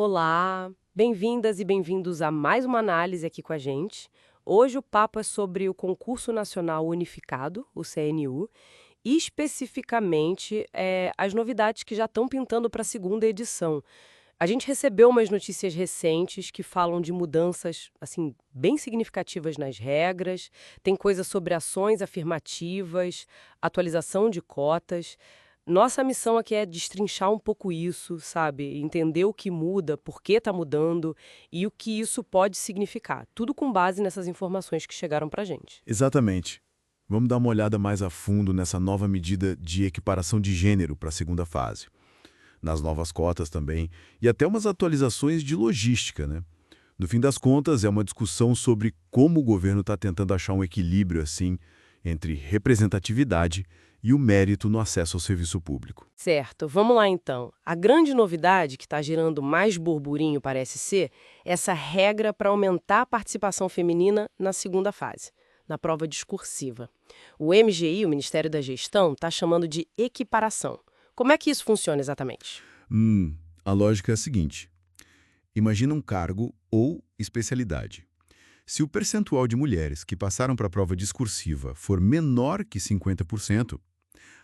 Olá, bem-vindas e bem-vindos a mais uma análise aqui com a gente. Hoje o papo é sobre o Concurso Nacional Unificado, o CNU, e especificamente as novidades que já estão pintando para a segunda edição. A gente recebeu umas notícias recentes que falam de mudanças, assim, bem significativas nas regras, tem coisa sobre ações afirmativas, atualização de cotas. Nossa missão aqui é destrinchar um pouco isso, sabe? Entender o que muda, por que está mudando e o que isso pode significar. Tudo com base nessas informações que chegaram para gente. Exatamente. Vamos dar uma olhada mais a fundo nessa nova medida de equiparação de gênero para a segunda fase, nas novas cotas também, e até umas atualizações de logística, né? No fim das contas, é uma discussão sobre como o governo está tentando achar um equilíbrio, assim, entre representatividade e o mérito no acesso ao serviço público. Certo, vamos lá então. A grande novidade que está gerando mais burburinho parece ser essa regra para aumentar a participação feminina na segunda fase, na prova discursiva. O MGI, o Ministério da Gestão, está chamando de equiparação. Como é que isso funciona exatamente? A lógica é a seguinte: imagina um cargo ou especialidade. Se o percentual de mulheres que passaram para a prova discursiva for menor que 50%,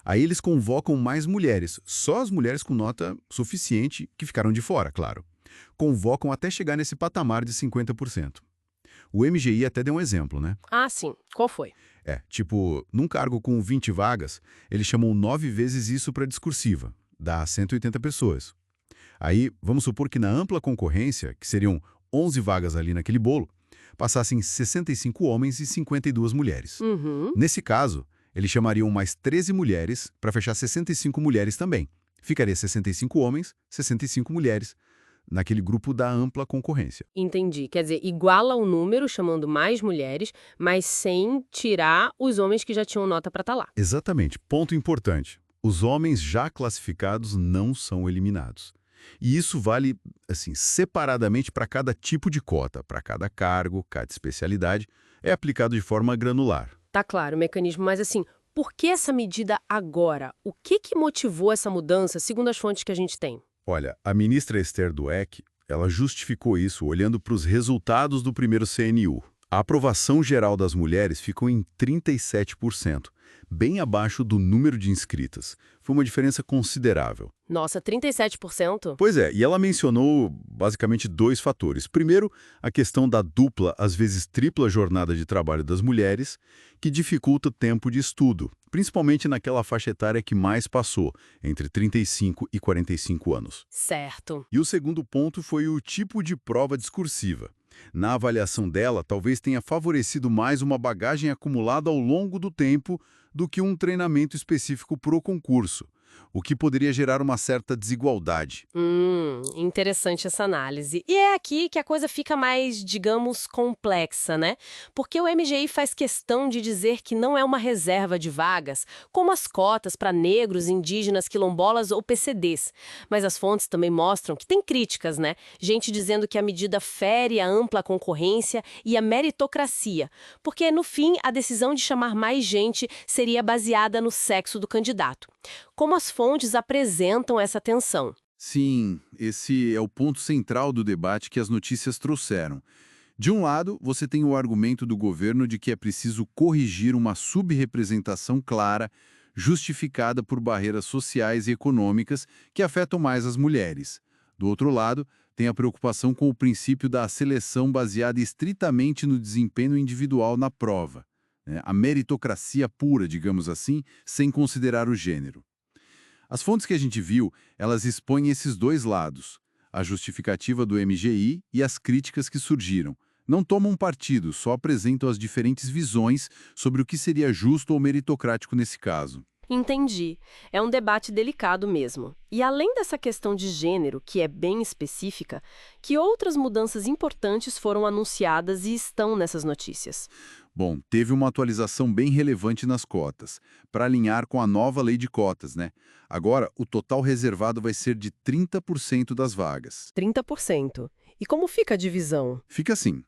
aí eles convocam mais mulheres, só as mulheres com nota suficiente que ficaram de fora, claro. Convocam até chegar nesse patamar de 50%. O MGI até deu um exemplo, né? Ah, sim. Qual foi? Tipo, num cargo com 20 vagas, eles chamam 9 vezes isso para discursiva, dá 180 pessoas. Aí, vamos supor que na ampla concorrência, que seriam 11 vagas ali naquele bolo, passassem 65 homens e 52 mulheres. Uhum. Nesse caso, eles chamariam mais 13 mulheres para fechar 65 mulheres também. Ficaria 65 homens, 65 mulheres, naquele grupo da ampla concorrência. Entendi. Quer dizer, iguala o número, chamando mais mulheres, mas sem tirar os homens que já tinham nota para estar lá. Exatamente. Ponto importante. Os homens já classificados não são eliminados. E isso vale, assim, separadamente para cada tipo de cota, para cada cargo, cada especialidade, é aplicado de forma granular. Tá claro o mecanismo, mas assim, por que essa medida agora? O que motivou essa mudança, segundo as fontes que a gente tem? Olha, a ministra Esther Dweck, ela justificou isso olhando para os resultados do primeiro CNU. A aprovação geral das mulheres ficou em 37%, bem abaixo do número de inscritas. Foi uma diferença considerável. Nossa, 37%? Pois é, e ela mencionou basicamente dois fatores. Primeiro, a questão da dupla, às vezes tripla jornada de trabalho das mulheres, que dificulta o tempo de estudo, principalmente naquela faixa etária que mais passou, entre 35 e 45 anos. Certo. E o segundo ponto foi o tipo de prova discursiva. Na avaliação dela, talvez tenha favorecido mais uma bagagem acumulada ao longo do tempo do que um treinamento específico para o concurso, o que poderia gerar uma certa desigualdade. Interessante essa análise. E é aqui que a coisa fica mais, digamos, complexa, né? Porque o MGI faz questão de dizer que não é uma reserva de vagas, como as cotas para negros, indígenas, quilombolas ou PCDs. Mas as fontes também mostram que tem críticas, né? Gente dizendo que a medida fere a ampla concorrência e a meritocracia, porque, no fim, a decisão de chamar mais gente seria baseada no sexo do candidato. Como as fontes apresentam essa tensão? Sim, esse é o ponto central do debate que as notícias trouxeram. De um lado, você tem o argumento do governo de que é preciso corrigir uma subrepresentação clara, justificada por barreiras sociais e econômicas que afetam mais as mulheres. Do outro lado, tem a preocupação com o princípio da seleção baseada estritamente no desempenho individual na prova, né? A meritocracia pura, digamos assim, sem considerar o gênero. As fontes que a gente viu, elas expõem esses dois lados, a justificativa do MGI e as críticas que surgiram. Não tomam partido, só apresentam as diferentes visões sobre o que seria justo ou meritocrático nesse caso. Entendi. É um debate delicado mesmo. E além dessa questão de gênero, que é bem específica, que outras mudanças importantes foram anunciadas e estão nessas notícias? Bom, teve uma atualização bem relevante nas cotas, para alinhar com a nova lei de cotas, né? Agora, o total reservado vai ser de 30% das vagas. 30%. E como fica a divisão? Fica assim: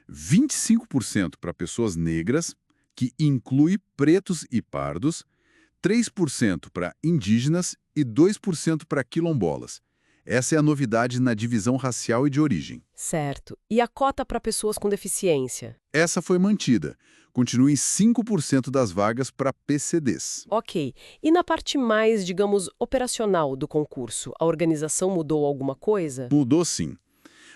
25% para pessoas negras, que inclui pretos e pardos, 3% para indígenas e 2% para quilombolas. Essa é a novidade na divisão racial e de origem. Certo. E a cota para pessoas com deficiência? Essa foi mantida. Continua em 5% das vagas para PCDs. Ok. E na parte mais, digamos, operacional do concurso, a organização mudou alguma coisa? Mudou sim.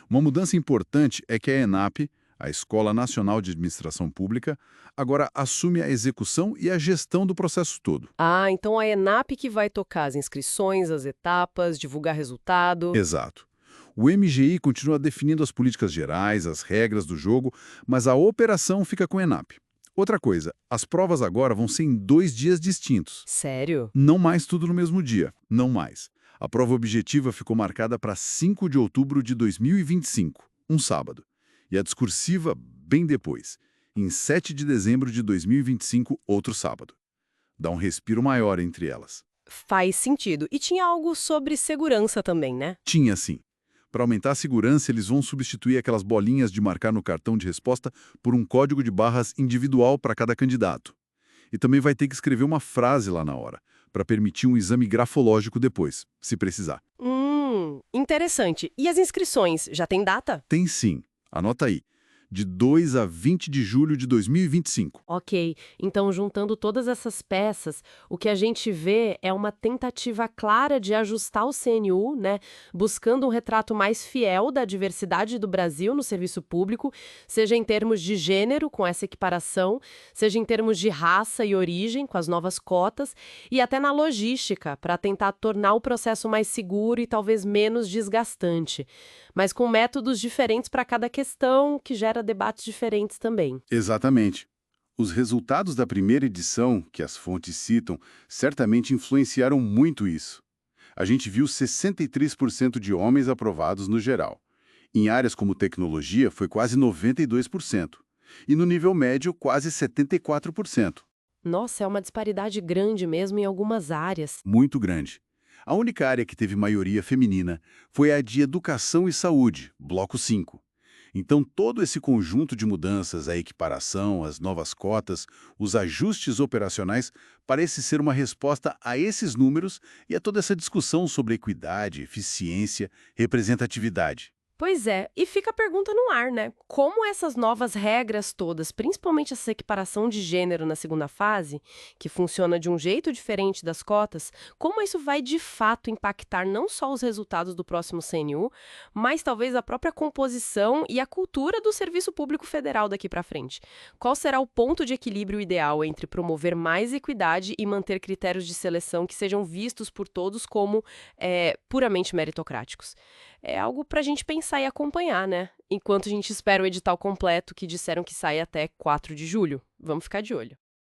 Uma mudança importante é que a ENAP, a Escola Nacional de Administração Pública, agora assume a execução e a gestão do processo todo. Ah, então a ENAP que vai tocar as inscrições, as etapas, divulgar resultado. Exato. O MGI continua definindo as políticas gerais, as regras do jogo, mas a operação fica com a ENAP. Outra coisa, as provas agora vão ser em 2 dias distintos. Sério? Não mais tudo no mesmo dia, não mais. A prova objetiva ficou marcada para 5 de outubro de 2025, um sábado. E a discursiva, bem depois, em 7 de dezembro de 2025, outro sábado. Dá um respiro maior entre elas. Faz sentido. E tinha algo sobre segurança também, né? Tinha sim. Para aumentar a segurança, eles vão substituir aquelas bolinhas de marcar no cartão de resposta por um código de barras individual para cada candidato. E também vai ter que escrever uma frase lá na hora, para permitir um exame grafológico depois, se precisar. Interessante. E as inscrições, já tem data? Tem sim. Anota aí. De 2 a 20 de julho de 2025. Ok, então juntando todas essas peças, o que a gente vê é uma tentativa clara de ajustar o CNU, né, buscando um retrato mais fiel da diversidade do Brasil no serviço público, seja em termos de gênero, com essa equiparação, seja em termos de raça e origem, com as novas cotas, e até na logística, para tentar tornar o processo mais seguro e talvez menos desgastante, mas com métodos diferentes para cada questão, que gera debates diferentes também. Exatamente. Os resultados da primeira edição, que as fontes citam, certamente influenciaram muito isso. A gente viu 63% de homens aprovados no geral. Em áreas como tecnologia, foi quase 92%. E no nível médio, quase 74%. Nossa, é uma disparidade grande mesmo em algumas áreas. Muito grande. A única área que teve maioria feminina foi a de Educação e Saúde, bloco 5. Então, todo esse conjunto de mudanças, a equiparação, as novas cotas, os ajustes operacionais, parece ser uma resposta a esses números e a toda essa discussão sobre equidade, eficiência, representatividade. Pois é, e fica a pergunta no ar, né? Como essas novas regras todas, principalmente essa equiparação de gênero na segunda fase, que funciona de um jeito diferente das cotas, como isso vai de fato impactar não só os resultados do próximo CNU, mas talvez a própria composição e a cultura do serviço público federal daqui para frente? Qual será o ponto de equilíbrio ideal entre promover mais equidade e manter critérios de seleção que sejam vistos por todos como puramente meritocráticos? É algo para a gente pensar e acompanhar, né? Enquanto a gente espera o edital completo, que disseram que sai até 4 de julho. Vamos ficar de olho.